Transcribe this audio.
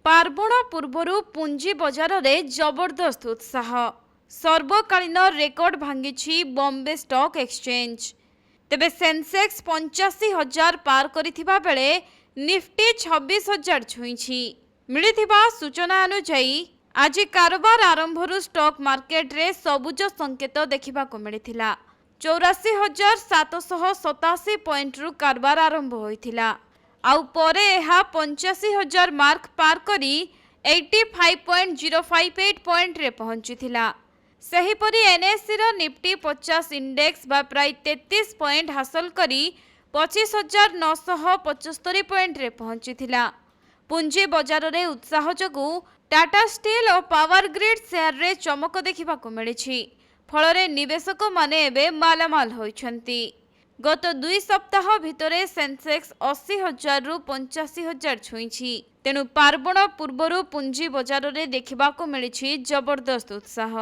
पार्वण पूर्व पुंजी बजार में जबरदस्त उत्साह। सर्वकालीन रेकर्ड भांगी बॉम्बे स्टॉक एक्सचेंज। तेबे सेंसेक्स 85,000 पार करिथिबा बेले निफ्टी 26,000 छुईछि। मिलिथिबा सूचना अनुसार आज कारोबार आरंभरू स्टॉक मार्केट रे सबुज संकेत देखा मिलिथिला। 84,787 पॉइंट रु कारोबार आरंभ होइथिला। आउ परे एहा 85,000 मार्क पार करी 85.058 पॉइंट रे पहुंचीथिला। सेहीपरि एनएससी रो निफ्टी 50 इंडेक्स बा प्राय 33 पॉइंट हासिल करी 25,975 पॉइंट रे पहुंचीथिला। पुंजी बजार रे उत्साह जगु टाटा स्टील और पावर ग्रिड शेयर रे चमक देखा मिली। फल निवेशक माने एबे मालामाल होइछंती। गत 2 सप्ताह भितरे सेंसेक्स 80,000 रु 85,000 छुईछि। तेणु पार्वण पूर्व पुंजी बजार रे देखा मिली जबरदस्त उत्साह।